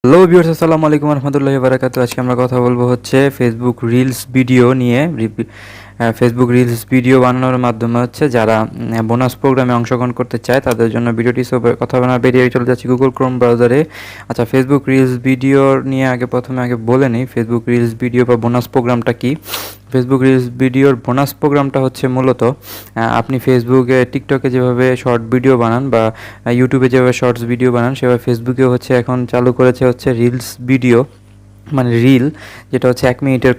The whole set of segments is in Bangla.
হ্যালো ভিউয়ার্স, আসসালামু আলাইকুম রহমতুল্লাহি ওয়া বারাকাতুহু। আজকে আমরা কথা বলবো হচ্ছে ফেসবুক রিলস ভিডিও নিয়ে। ফেসবুক রিলস ভিডিও বানানোর মাধ্যমে হচ্ছে যারা বোনাস প্রোগ্রামে অংশগ্রহণ করতে চায় তাদের জন্য ভিডিওটি কথা বলা বেরিয়ে চলে যাচ্ছে গুগল ক্রোম ব্রাউজারে। আচ্ছা, ফেসবুক রিলস ভিডিও নিয়ে প্রথমে বলে নিই ফেসবুক রিলস ভিডিও বা বোনাস প্রোগ্রামটা কি। ফেসবুক রিলস ভিডিওর বোনাস প্রোগ্রামটা হচ্ছে মূলত আপনি ফেসবুকে টিকটকে যেভাবে শর্ট ভিডিও বানান বা ইউটিউবে যেভাবে শর্টস ভিডিও বানান, সেভাবে ফেসবুকেও হচ্ছে এখন চালু করেছে হচ্ছে রিলস ভিডিও, মানে রিল, যেটা হচ্ছে 1 মিনিটের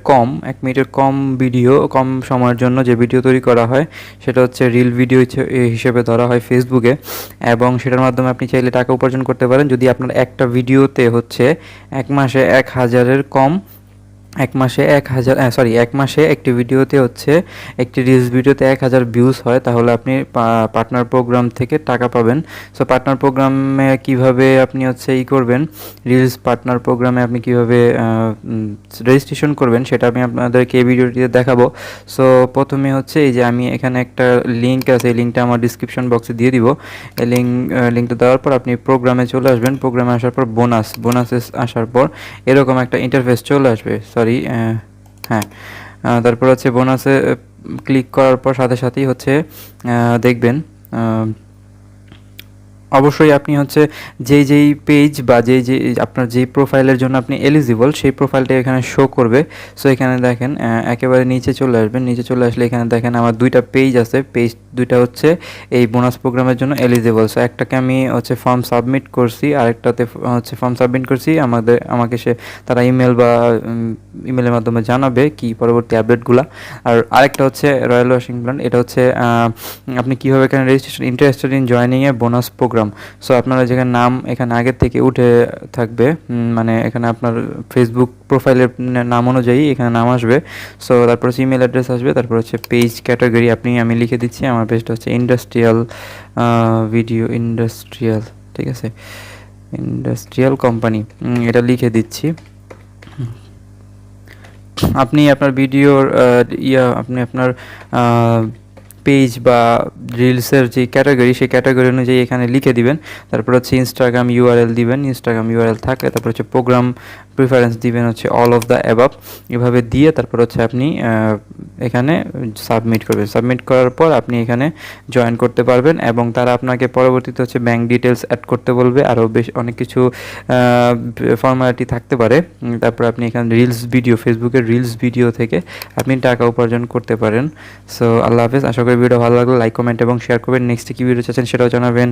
কম ভিডিও, কম সময়ের জন্য যে ভিডিও তৈরি করা হয় সেটা হচ্ছে রিল ভিডিও হিসেবে ধরা হয় ফেসবুকে। এবং সেটার মাধ্যমে আপনি চাইলে টাকা উপার্জন করতে পারেন যদি আপনার একটা ভিডিওতে হচ্ছে 1 মাসে 1,000-এর কম, 1 মাসে একটি ভিডিওতে হচ্ছে একটি রিলস ভিডিওতে 1,000 ভিউজ হয়, তাহলে আপনি পার্টনার প্রোগ্রাম থেকে টাকা পাবেন। সো পার্টনার প্রোগ্রামে কিভাবে আপনি হচ্ছে করবেন, রিলস পার্টনার প্রোগ্রামে আপনি কিভাবে রেজিস্ট্রেশন করবেন সেটা আমি আপনাদেরকে এই ভিডিওটিতে দেখাবো। সো প্রথমে হচ্ছে এই যে আমি এখানে একটা লিঙ্ক আছে, এই লিঙ্কটা আমার ডিসক্রিপশন বক্সে দিয়ে দিব। এই লিঙ্কটা দেওয়ার পর আপনি প্রোগ্রামে চলে আসবেন। প্রোগ্রামে আসার পর বোনাসে আসার পর এরকম একটা ইন্টারফেস চলে আসবে। হ্যাঁ, তারপর হচ্ছে বোনাসে ক্লিক করার পর সাথে সাথেই হচ্ছে দেখবেন অবশ্যই আপনি হচ্ছে যেই পেজ বা যেই আপনার যেই প্রোফাইলের জন্য আপনি এলিজিবল সেই প্রোফাইলটা এখানে শো করবে। সো এখানে দেখেন একেবারে নিচে চলে আসবেন। নিচে চলে আসলে এখানে দেখেন আমার 2টা পেজ আছে। পেজ 2টা হচ্ছে এই বোনাস প্রোগ্রামের জন্য এলিজিবল। সো একটাকে আমি হচ্ছে ফর্ম সাবমিট করছি, আরেকটাতে হচ্ছে ফর্ম সাবমিট করছি। আমাকে তারা ইমেল বা ইমেলের মাধ্যমে জানাবে কি পরবর্তী আপডেটগুলো। আর আরেকটা হচ্ছে রয়্যাল ওয়াশিংটন, এটা হচ্ছে আপনি কীভাবে এখানে রেজিস্ট্রেশন ইন্টারেস্টেড ইন জয়েনিংয়ে বোনাস প্রোগ্রাম। সো আপনারা যেখানে নাম এখানে আগের থেকে উঠে থাকবে, মানে এখানে আপনার ফেসবুক প্রোফাইলের নাম অনুযায়ী এখানে নাম আসবে। সো তারপর হচ্ছে ইমেল অ্যাড্রেস আসবে, তারপর হচ্ছে পেজ ক্যাটাগরি আমি লিখে দিচ্ছি। আমার পেজটা হচ্ছে ইন্ডাস্ট্রিয়াল ভিডিও, ইন্ডাস্ট্রিয়াল, ঠিক আছে, ইন্ডাস্ট্রিয়াল কোম্পানি, এটা লিখে দিচ্ছি। আপনি আপনার ভিডিওর আপনি আপনার পেজ বা রিলসের যে ক্যাটাগরি সেই ক্যাটাগরি অনুযায়ী এখানে লিখে দিবেন। তারপর হচ্ছে ইনস্টাগ্রাম ইউআরএল দিবেন, ইনস্টাগ্রাম ইউআরএল থাকলে তারপর হচ্ছে প্রোগ্রাম প্রিফারেন্স দিবেন হচ্ছে অল অফ দ্য অ্যাবাভ, এভাবে দিয়ে তারপর হচ্ছে আপনি এখানে সাবমিট করবেন। সাবমিট করার পর আপনি এখানে জয়েন করতে পারবেন এবং তারা আপনাকে পরবর্তীতে হচ্ছে ব্যাঙ্ক ডিটেলস অ্যাড করতে বলবে, আরও বেশ অনেক কিছু ফর্মালিটি থাকতে পারে। তারপর আপনি এখানে রিলস ভিডিও, ফেসবুকের রিলস ভিডিও থেকে আপনি টাকা উপার্জন করতে পারেন। সো আল্লাহ হাফেজ। আশা করি ভিডিও ভালো লাগলে লাইক, কমেন্ট এবং শেয়ার করবেন। নেক্সট কী ভিডিও চাচ্ছেন সেটাও জানাবেন।